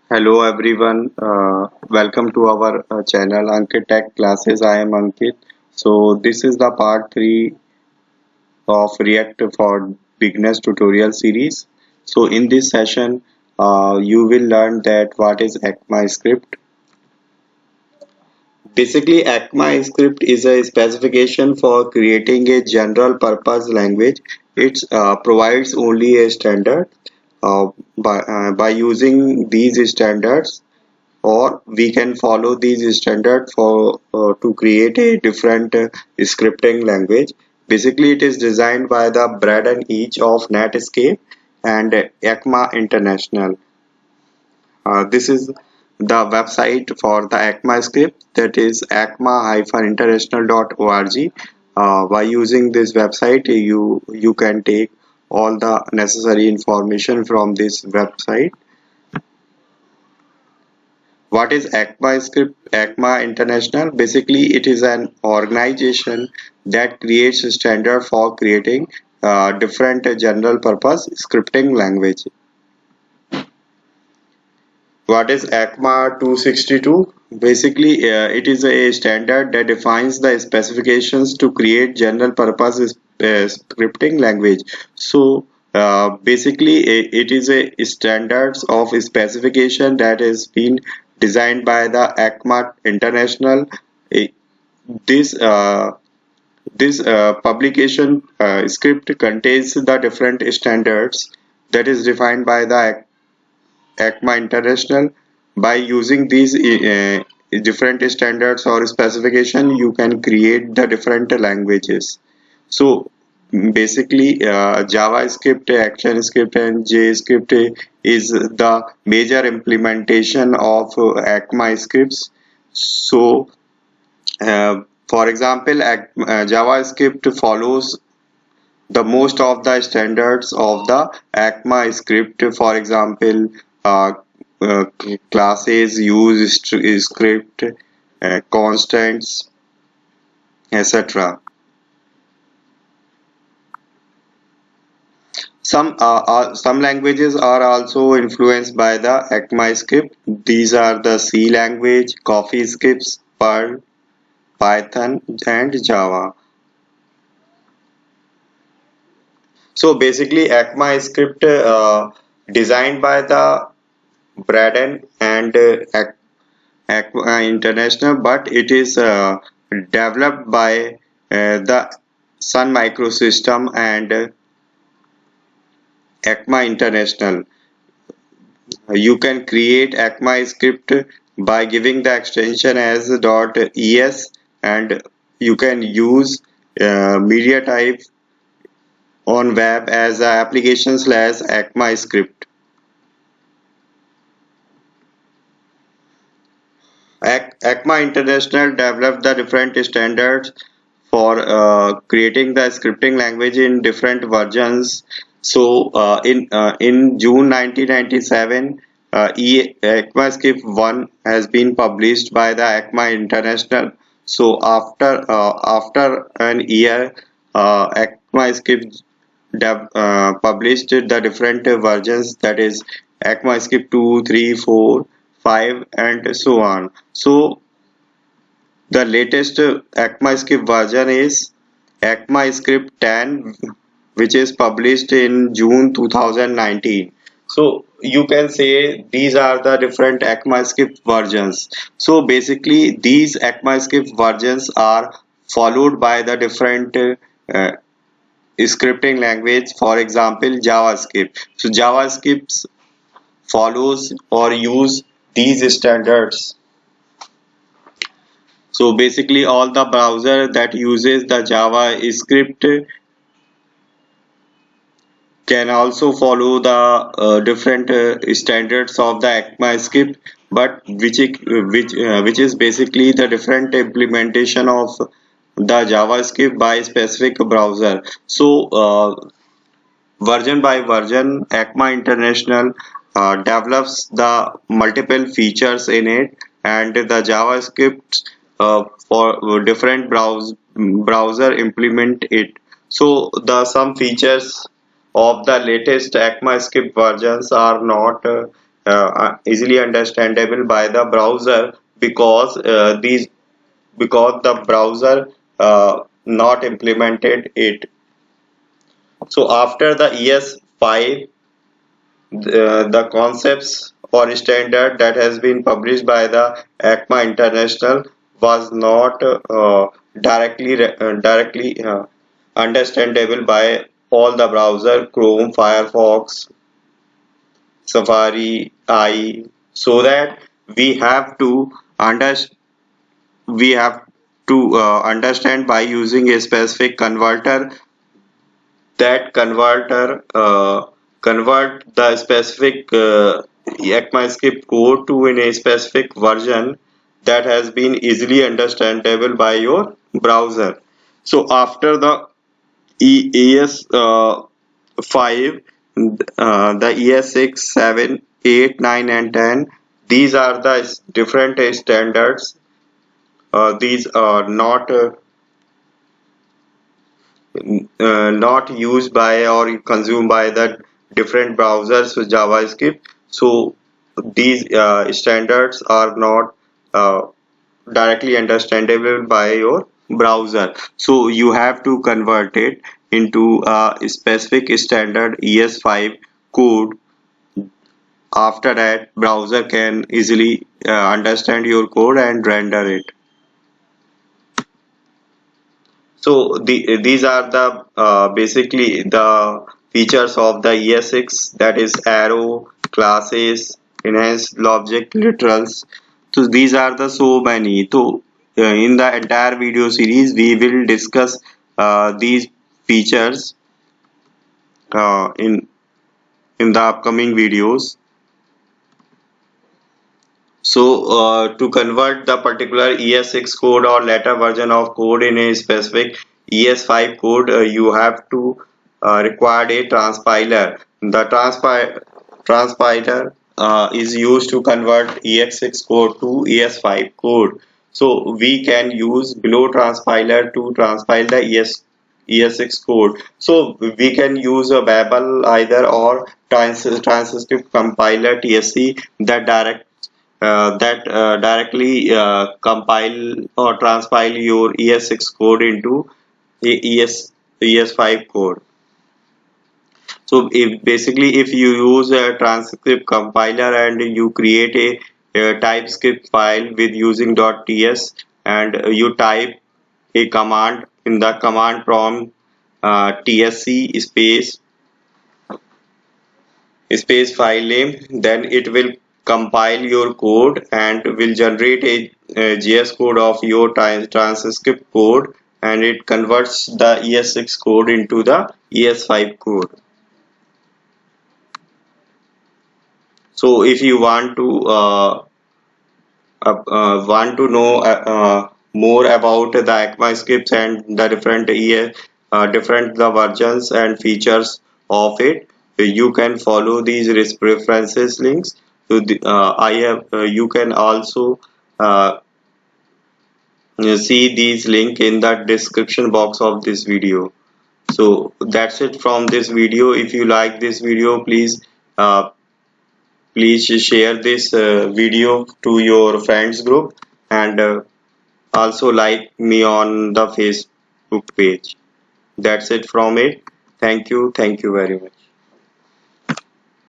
Hello everyone, welcome to our channel Ankit Tech Classes. I am Ankit. So this is the part 3 of React for Beginners tutorial series. So in this session, you will learn that what is ECMAScript. Basically, ECMAScript is a specification for creating a general purpose language. It provides only a standard. By using these standards, or we can follow these standards for to create a different scripting language. Basically, it is designed by the Brad and Each of Netscape and ECMA International. This is the website for the ECMA script, that is ecma-international.org. By using this website, you can take all the necessary information from this website. What is ECMAScript? ECMA International? Basically, it is an organization that creates a standard for creating different general purpose scripting language. What is ECMA 262? Basically, it is a standard that defines the specifications to create general purpose scripting language. So, basically, it is a standards of specification that has been designed by the ECMA International. Eh, This publication script contains the different standards that is defined by the ECMA International. By using these different standards or specification, you can create the different languages. So basically, JavaScript, ActionScript, and JScript is the major implementation of ECMA scripts. So, for example, JavaScript follows the most of the standards of the ECMA script. For example, classes, use script, constants, etc. Some languages are also influenced by the ECMAScript. These are the C language, CoffeeScript, Perl, Python, and Java. So basically, ECMAScript designed by the Braden and ECMA International, but it is developed by the Sun Microsystem and ECMA International. You can create ECMAScript by giving the extension as .es, and you can use media type on web as application slash ECMAScript. ECMA International developed the different standards for creating the scripting language in different versions. So in June 1997, ECMAScript 1 has been published by the ECMA International. So after an year, ECMAScript published the different versions, that is ECMAScript 2, 3, 4, 5, and so on. So the latest ECMAScript version is ECMAScript 10, which is published in June 2019. So you can say these are the different ECMAScript versions. So basically, these ECMAScript versions are followed by the different scripting language. For example, JavaScript. So JavaScript follows or use these standards. So basically, all the browser that uses the JavaScript can also follow the different standards of the ECMAScript, but which is basically the different implementation of the JavaScript by specific browser. So version by version, ECMA International develops the multiple features in it, and the JavaScript for different browser implement it. So the some features of the latest ECMAScript versions are not easily understandable by the browser, because the browser not implemented it. So after the ES5, the concepts or standard that has been published by the ECMA International was not directly understandable by all the browser, Chrome, Firefox, Safari, IE, so that we have to understand understand by using a specific converter. That converter convert the specific ECMAScript code to in a specific version that has been easily understandable by your browser. So after the ES5, the ES6, 7, 8, 9 and 10, these are the different standards. These are not used by or consumed by the different browsers with JavaScript. So these standards are not directly understandable by your browser. So you have to convert it into a specific standard ES5 code. After that, browser can easily understand your code and render it. So these are the basically the features of the ES6, that is arrow, classes, enhanced object literals. So these are the so many. So in the entire video series we will discuss these features in the upcoming videos. So to convert the particular ES6 code or later version of code in a specific ES5 code, you have to require a transpiler. The transpiler is used to convert ES6 code to ES5 code. So we can use below transpiler to transpile the ES6 code. So we can use a Babel either or transcript compiler TSC that directly compile or transpile your ES6 code into ES5 code. So if you use a transcript compiler and you create a TypeScript file with using .ts, and you type a command in the command prompt, tsc space file name, then it will compile your code and will generate a JS code of your transcript code, and it converts the ES6 code into the ES5 code. So if you want to know more about the ECMAScripts and the different the versions and features of it, you can follow these references links. So you can also see these link in the description box of this video. So that's it from this video. If you like this video, uh, please share this video to your friends group, and also like me on the Facebook page. That's it from it. Thank you very much.